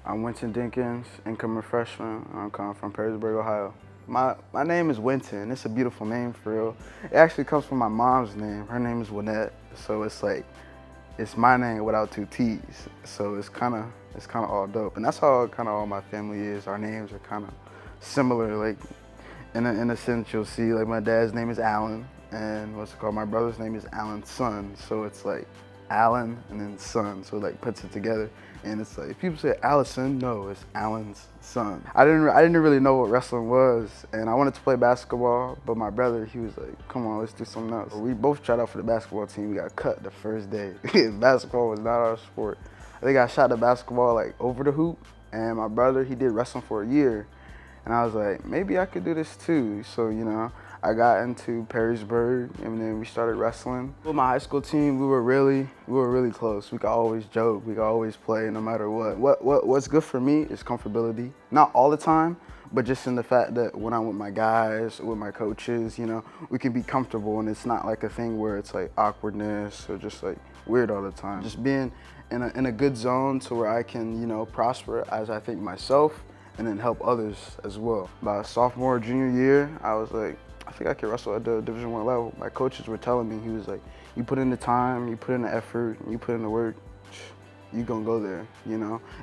I'm Winton Dinkins, incoming freshman. I'm coming from Perrysburg, Ohio. My name is Winton. It's a beautiful name for real. It actually comes from my mom's name. Her name is Winnette, so it's like it's my name without two T's. So it's kind of all dope, and that's how kind of all my family is. Our names are kind of similar. Like in a sense, you'll see like my dad's name is Alan, and what's it called? My brother's name is Alan's son. So it's like Alan and then son. So it like puts it together. And it's like, if people say Allison, no, it's Alan's son. I didn't really know what wrestling was, and I wanted to play basketball, but my brother, he was like, come on, let's do something else. We both tried out for the basketball team. We got cut the first day. Basketball was not our sport. I think I shot the basketball like over the hoop, and my brother, he did wrestling for a year. And I was like, maybe I could do this too. So, I got into Perrysburg, and then we started wrestling. With my high school team, we were really close. We could always joke, we could always play no matter what. What's good for me is comfortability. Not all the time, but just in the fact that when I'm with my guys, with my coaches, we can be comfortable, and it's not like a thing where it's like awkwardness or just like weird all the time. Just being in a good zone to where I can, prosper as I think myself, and then help others as well. By sophomore, junior year, I was like, I think I could wrestle at the Division I level. My coaches were telling me, he was like, you put in the time, you put in the effort, you put in the work, you gonna go there,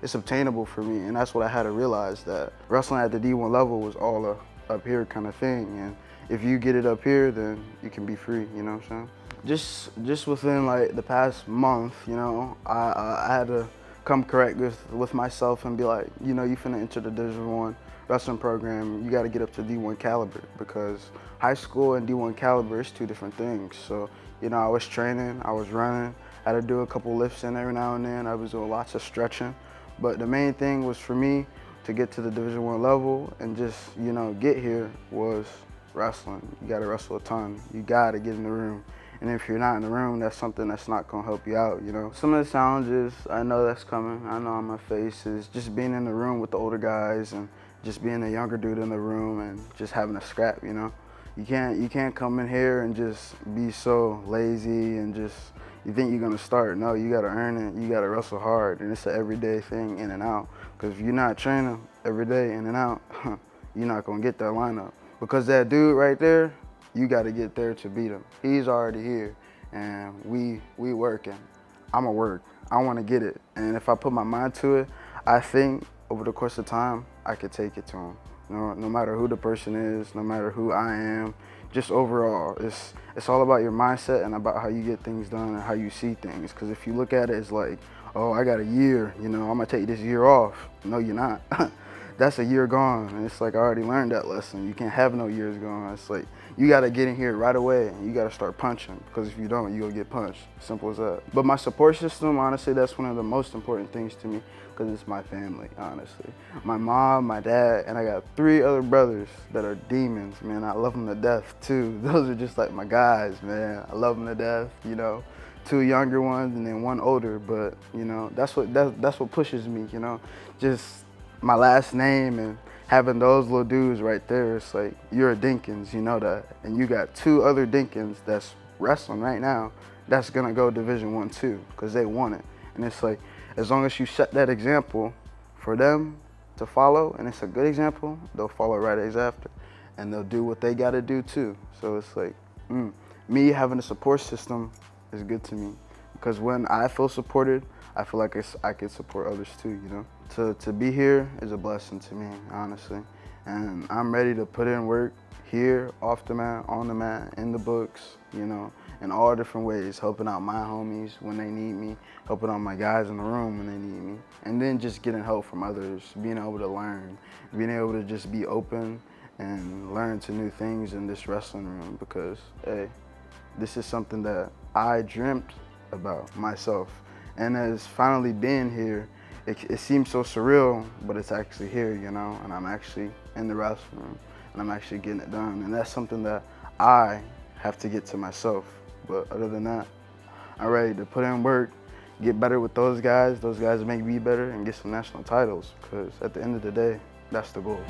It's obtainable for me, and that's what I had to realize, that wrestling at the D1 level was all a up here kind of thing, and if you get it up here, then you can be free, you know what I'm saying? Just within like the past month, I had to come correct with myself and be like, you finna enter the Division I wrestling program, you gotta get up to D1 caliber, because high school and D1 caliber is two different things. So, I was training, I was running, I had to do a couple lifts in every now and then, I was doing lots of stretching. But the main thing was for me to get to the Division I level and just, get here was wrestling. You gotta wrestle a ton, you gotta get in the room. And if you're not in the room, that's something that's not gonna help you out, Some of the challenges, I know that's coming, I know on my face, is just being in the room with the older guys and just being a younger dude in the room and just having a scrap, You can't come in here and just be so lazy and just, you think you're gonna start. No, you gotta earn it, you gotta wrestle hard, and it's an everyday thing, in and out. Because if you're not training every day, in and out, you're not gonna get that lineup. Because that dude right there, you gotta get there to beat him. He's already here, and we working. I'ma work, I wanna get it. And if I put my mind to it, I think over the course of time, I could take it to him. No matter who the person is, no matter who I am, just overall, it's all about your mindset and about how you get things done and how you see things. Because if you look at it as like, oh, I got a year, I'm gonna take this year off. No, you're not. That's a year gone, and it's like I already learned that lesson. You can't have no years gone. It's like you gotta get in here right away and you gotta start punching, because if you don't, you're gonna get punched. Simple as that. But my support system, honestly, that's one of the most important things to me, because it's my family, honestly. My mom, my dad, and I got 3 other brothers that are demons, man. I love them to death too. Those are just like my guys, man. I love them to death, 2 younger ones and then 1 older, but that's what pushes me, just my last name and having those little dudes right there. It's like, you're a Dinkins, you know that, and you got 2 other Dinkins that's wrestling right now that's gonna go Division I too, because they want it. And it's like, as long as you set that example for them to follow, and it's a good example, they'll follow right as after, and they'll do what they gotta do too. So it's like, me having a support system is good to me, because when I feel supported, I feel like I can support others too, To be here is a blessing to me, honestly. And I'm ready to put in work here, off the mat, on the mat, in the books, in all different ways, helping out my homies when they need me, helping out my guys in the room when they need me, and then just getting help from others, being able to learn, being able to just be open and learn to new things in this wrestling room, because, hey, this is something that I dreamt about myself, and as finally being here, it seems so surreal, but it's actually here, and I'm actually in the wrestling room, and I'm actually getting it done, and that's something that I have to get to myself. But other than that, I'm ready to put in work, get better with those guys make me better, and get some national titles, because at the end of the day, that's the goal.